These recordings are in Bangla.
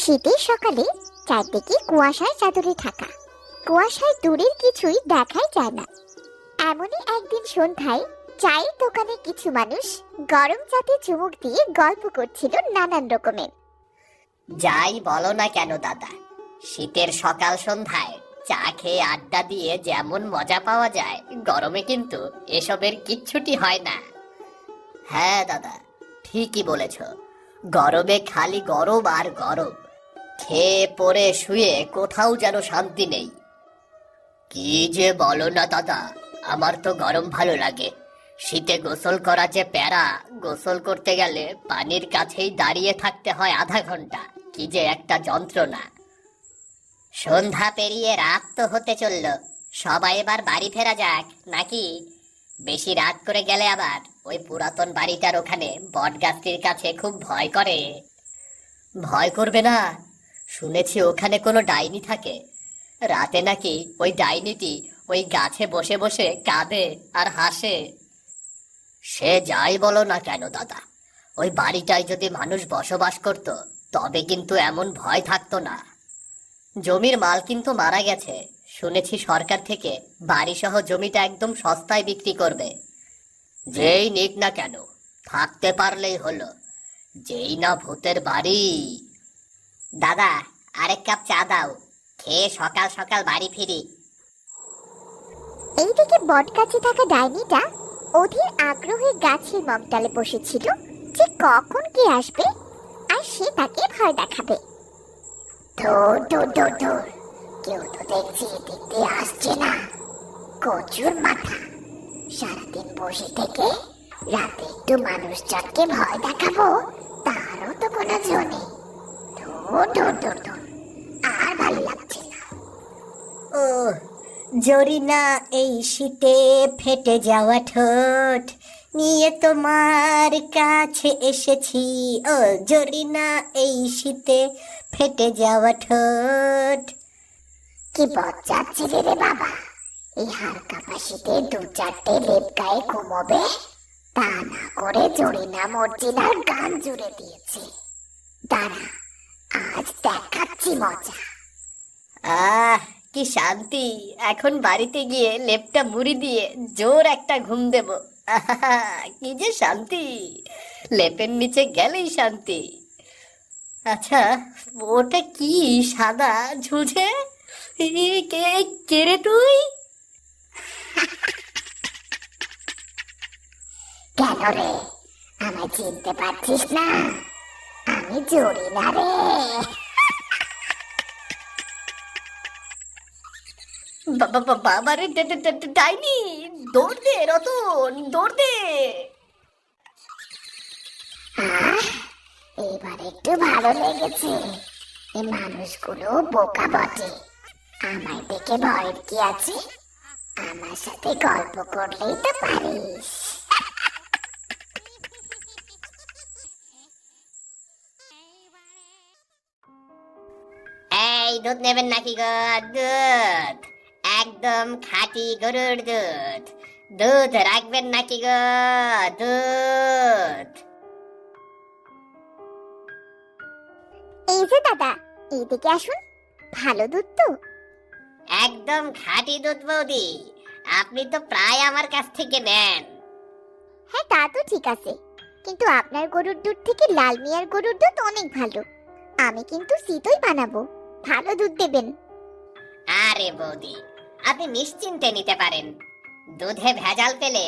শীতের সকালে চারদিকে কুয়াশায় চাদরে ঢাকা। কুয়াশায় দূরের কিছুই দেখাই যায় না। এমনই একদিন সন্ধ্যায় চায়ের দোকানে কিছু মানুষ গরম চাতে চুমুক দিয়ে গল্প করছিল নানান রকমের। যাই বলো না কেন দাদা, শীতের সকাল সন্ধ্যায় চা খেয়ে আড্ডা দিয়ে যেমন মজা পাওয়া যায়, গরমে কিন্তু এসবের কিচ্ছুটি হয় না। হ্যাঁ দাদা, ঠিকই বলেছ। গরমে খালি গরম আর গরম, খেয়ে পরে শুয়ে কোথাও যেন শান্তি নেই। কি যে বলো না দাদা, আমার তো গরম ভালো লাগে। শীতে গোসল করা যে প্যারা, গোসল করতে গেলে পানির কাছেই দাঁড়িয়ে থাকতে হয় আধা ঘন্টা। কি যে একটা যন্ত্রণা। সন্ধ্যা পেরিয়ে রাত তো হতে চললো, সবাই এবার বাড়ি ফেরা যাক নাকি? বেশি রাত করে গেলে আবার ওই পুরাতন বাড়িটার ওখানে বট গাছটির কাছে খুব ভয় করে। ভয় করবে না, শুনেছি ওখানে কোনো ডাইনি থাকে। রাতে নাকি ওই ডাইনিটি ওই গাছে বসে বসে কাঁদে আর হাসে। সে যাই বলো না কেন দাদা, ওই বাড়িটায় যদি মানুষ বসবাস করত তবে কিন্তু এমন ভয় থাকতো না। জমির মাল কিন্তু মারা গেছে, শুনেছি সরকার থেকে বাড়ি সহ জমিটা একদম সস্তায় বিক্রি করবে। যেই নিক না কেন, থাকতে পারলেই হলো। যেই না ভূতের বাড়ি। দাদা, আরেক কাপ চা দাও, খেয়ে সকাল সকাল বাড়ি ফিরি। এইদিকে বট গাছে থাকা ডাইনিটা অধীর আগ্রহে গাছের মগডালে বসেছিল যে কখন কে আসবে আর সে তাকে ভয় দেখাবে। ধুর ধুর ধুর ধুর, কেউ তো দেখছি দেখতে আসছে না। কচুর মাথা, সারাদিন বসে থেকে রাতে একটু মানুষজনকে ভয় দেখাবো, তারও তো কোনো জো নেই। ধুর ধুর ধুর ধুর, আর ভালো লাগছে না। ও জরিনা, এই শীতে ফেটে যাওয়া ঠোঁট নিয়ে তোমার কাছে এসেছি। ও জরিনা, এই শীতে ফেটে যাওয়া ঠোঁট। কি বজ্জাচ্ছিলে রে বাবা, এই হাড় কাঁপা শীতে দু চারটে লেপ গায়ে ঘুমোবে, তা না করে জরিনা মর্জিনার গান জুড়ে দিয়েছে। দাঁড়া, আজ দেখাচ্ছি মজা। আহ, কি শান্তি! এখন বাড়িতে গিয়ে লেপটা মুড়ি দিয়ে জোর একটা ঘুম দেব। আহা, কি যে শান্তি! লেপের নিচে গেলেই শান্তি। আচ্ছা, ওটা কি সাদা ঝুলছে? কে কে রে তুই? কেন রে, আমায় চিনতে পারছিস না? আমি জরিনা রে। বাবারে, ডাইনি! দৌড় দে রতন, দৌড় দে! এবার একটু ভালো লেগেছে। এই মানুষগুলো বোকা বটে, আমায় দেখে ভয়ের কি আছে? আমার সাথে গল্প করলেই তো পারিস। এই দুধ নেবেন নাকি গো? দুধ একদম খাঁটি গরুর দুধ। দুধ রাখবেন নাকি গো? দুধ। এই যে দাদা, এইদিকে আসুন, ভালো দুধ তো। একদম খাঁটি দুধ বৌদি, আপনি তো প্রায় আমার কাছ থেকে নেন। হ্যাঁ, তা তো ঠিক আছে, কিন্তু আপনার গরুর দুধ থেকে লাল মিয়ার গরুর দুধ অনেক ভালো। আমি কিন্তু শীতই বানাবো, ভালো দুধ দেবেন। আরে বৌদি, আপনি নিশ্চিন্তে নিতে পারেন। দুধে ভেজাল পেলে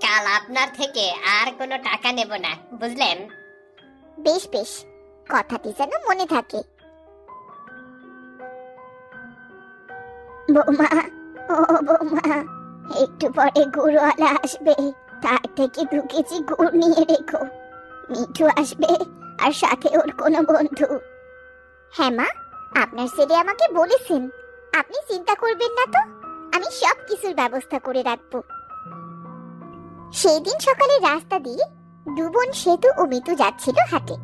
কাল আপনার থেকে আর কোনো টাকা নেব না, বুঝলেন? বেশ বেশ, কথাটি যেন মনে থাকে। বৌমা, ও বৌমা, একটু পরে গুড়ওয়ালা আসবে, তার থেকে 2 কেজি গুড় নিয়ে রেখো। মিঠু আসবে আর সাথে ওর কোনো বন্ধু। হ্যাঁ মা, আপনার ছেলে আমাকে বলেছেন, আপনি চিন্তা করবেন না তো, আমি সব কিছুর ব্যবস্থা করে রাখবো। সেই দিন সকালে রাস্তা দিয়ে দুবন সেতু ও মিতু যাচ্ছিল হাটে।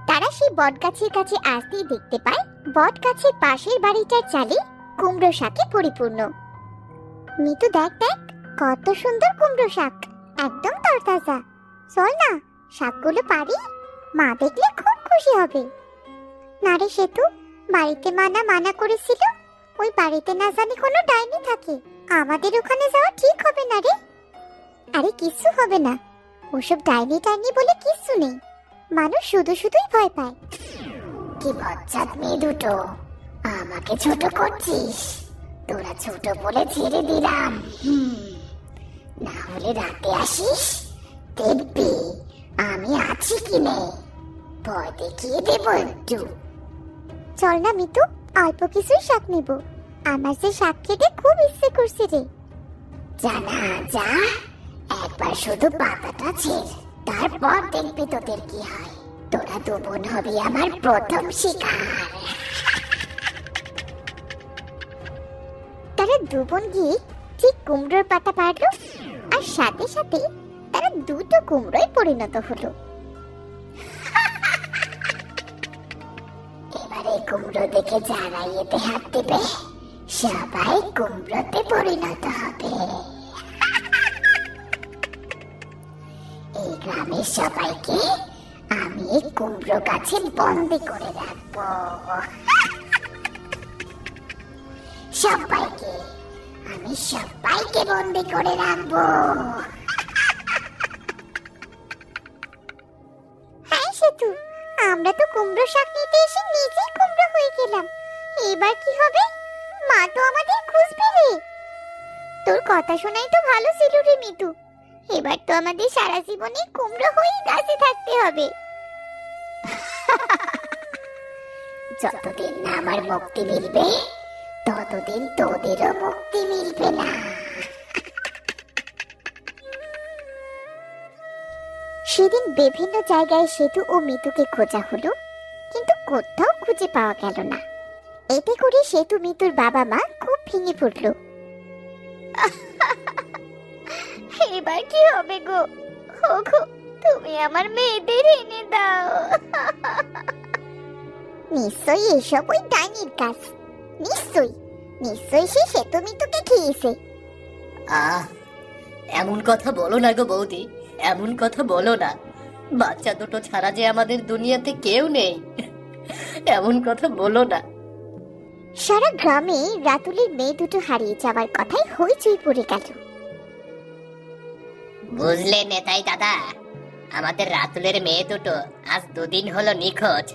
তারা সেই বটগাছের কাছে আসতেই দেখতে পায় বটগাছের পাশের বাড়িটার চালে কুমড়ো শাকে পরিপূর্ণ। মিতু, দেখ দেখ, কত সুন্দর কুমড়ো শাক, একদম তরতাজা। চল না, শাকগুলো পারি, মা দেখলে খুব খুশি হবে। না রে সেতু, বাড়িতে মানা মানা করেছিল ওই বাড়িতে না জানি কোনো ডাইনি থাকে, আমাদের ওখানে যাওয়া ঠিক হবে না রে। আরে কিছু হবে না, ওসব ডাইনি টাইনি বলে কিছু নেই, মানুষ শুধু শুধুই ভয় পায়। কি বজ্জাত মেয়ে দুটো, আমাকে ছোট করছিস? তোরা ছোট বলে ছেড়ে দিলাম, না হলে রাতে আসিস, দেখবি আমি আছি কি নেই, ভয় দেখিয়ে দেবো একটু। চল না মিতু, অল্প কিছুই শাক নেব, আমার যে শাক খেতে খুব ইচ্ছে করছে রে। জানা যা, একবার শুধু পাতাটা ছেড়, তারপর দেখবি তোদের কি হয়। তোরা দু বোন হবি আমার প্রথম শিকার। তারা দু বোন গিয়ে ঠিক কুমড়োর পাতা পারলো, আর সাথে সাথে তারা দুটো কুমড়োয় পরিণত হলো। এবারে কুমড়ো দেখে যারা এতে হাত দেবে সবাই কুমড়োতে পরিণত হবে। এই গ্রামের সবাইকে আমি এই কুমড়ো গাছে বন্দি করে রাখবো, সবাইকে আমি সবাইকে বন্দি করে রাখবো। হ্যাঁ সেতু, আমরা তো কুমড়ো শাক নিতে এসে নিজেই কুমড়ো হয়ে গেলাম, এবার কি হবে? মা তো আমাদের খুঁজবে রে। তোর কথা শোনাই তো ভালো ছিল রে মিতু, এবার তো আমাদের সারা জীবনে কুমড়ো হয়েই গাছে থাকতে হবে। যতদিন না আমার মুক্তি মিলবে ততদিন তোদেরও মুক্তি মিলবে না। সেদিন বিভিন্ন জায়গায় সেতু ও মিতুকে খোঁজা হলো, কিন্তু কোথাও খুঁজে পাওয়া গেল না। এতে করে সেতু মিতুর বাবা মা খুব ভেঙে পড়ল। এবার কি হবে গো? ওগো, তুমি আমার মেয়েদের এনে দাও। নিশ্চয়ই এসব ওই ডাইনির কাজ, নিশ্চয়ই নিশ্চয়ই সে সেতু মিতুকে খেয়েছে। এমন কথা বলো না গো বৌদি, এমন কথা বলো না, বাচ্চা দুটো ছাড়া যে আমাদের দুনিয়াতে কেউ নেই, এমন কথা বলো না। সারা গ্রামে রাতুলের মেয়ে দুটো হারিয়ে যাওয়ার কথাই হইচই পড়ে গেল। বুঝলে নেতাই দাদা, আমাদের রাতুলের মেয়ে দুটো আজ দুদিন হলো নিখোঁজ।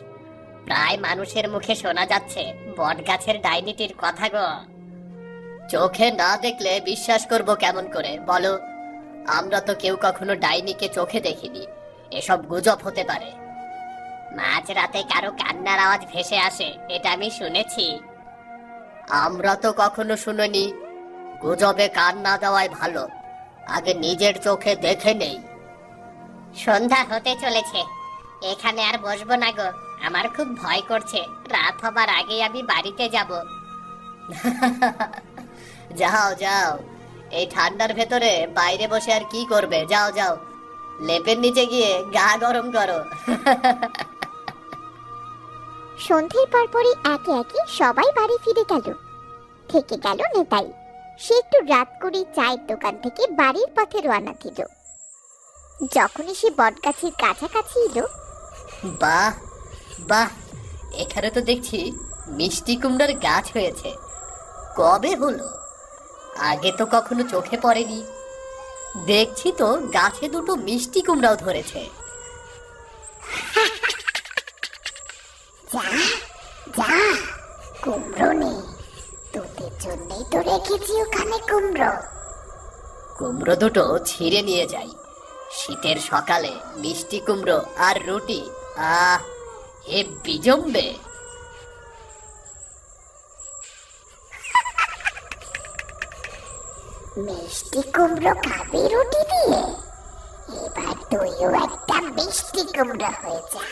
প্রায় মানুষের মুখে শোনা যাচ্ছে বট গাছের ডাইনিটির কথা গো। চোখে না দেখলে বিশ্বাস করব কেমন করে বলো? আমরা তো কেউ কখনো ডাইনিকে চোখে দেখিনি, এসব গুজব হতে পারে। মাঝ রাতে কারো কান্নার আওয়াজ ভেসে আসে, এটা আমি শুনেছি। আমরা তো কখনো শুনিনি, গুজবে কান না দেওয়াই ভালো, আগে নিজের চোখে দেখে নেই। সন্ধ্যা হতে চলেছে, এখানে আর বসবো না গো, আমার খুব ভয় করছে, রাত হবার আগে আমি বাড়িতে যাব। যাও যাও, এই ঠান্ডার ভেতরে বাইরে বসে আর কি করবে, যাও যাও, লেপের নিচে গিয়ে গা গরম করো। সন্ধ্যের পরপরই একে একে সবাই বাড়ি ফিরে গেল, থেকে গেল নেতাই। সে একটু রাত করে চায়ের দোকান থেকে বাড়ির পথে রওনা দিল। যখনই সে বটগাছের কাছাকাছি এলো, বাহ বাহ, এখানে তো দেখছি মিষ্টি কুমড়ার গাছ হয়েছে। কবে হলো? আগে তো কখনো চোখে পড়েনি। দেখছি তো গাছে দুটো মিষ্টি কুমড়াও ধরেছে। যা যা, কুমড়ো নেই, তোদের জন্যই তো রেখেছি ওখানে কুমড়ো। কুমড়ো দুটো ছিঁড়ে নিয়ে যাই, শীতের সকালে মিষ্টি কুমড়ো আর রুটি, আহ এ বিজম্বে। মিষ্টি কুমড়ো খাবি রুটি দিয়ে? এবার তুইও একটা মিষ্টি কুমড়ো হয়ে যা।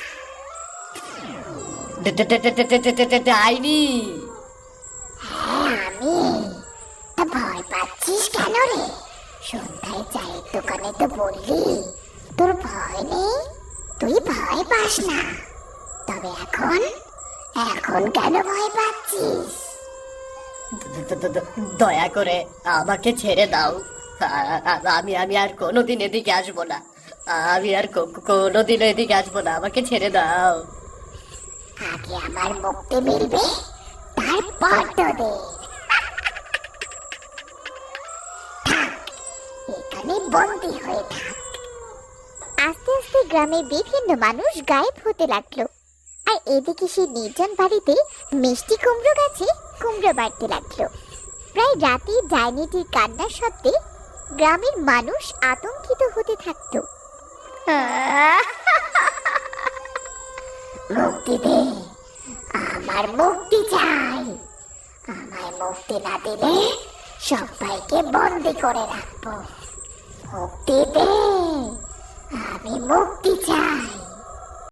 ডাইনি! হ্যাঁ আমি। তা ভয় পাচ্ছিস কেন রে? সন্ধ্যায় চায়ের দোকানে তো বললি তোর ভয় নেই, তুই ভয় পাস না, তবে এখন এখন কেন ভয় পাচ্ছিস? দয়া করে আমাকে ছেড়ে দাও, আমি আমি আর কোনোদিন এদিকে আসবো না, আমি আর কোনোদিন এদিকে আসবো না, আমাকে ছেড়ে দাও। আগে আগে আমার মুক্তি মিলবে, তারপর তোদের। থাক, এখানে বন্দী হয়ে থাক। আস্তে আস্তে গ্রামের বিভিন্ন মানুষ গায়েব হতে লাগলো, আর এদিকে সেই নির্জন বাড়িতে মিষ্টি কুমড়ো গাছে কুমড়ো বাড়তে লাগলো। প্রায় রাতে ডাইনিটির কান্নার শব্দে গ্রামের মানুষ আতঙ্কিত হতে থাকতো। মুক্তি দে, আমার মুক্তি চাই। আমায় মুক্তি না দিলে সবাইকে বন্দি করে রাখবো। মুক্তি দে, আমি মুক্তি চাই।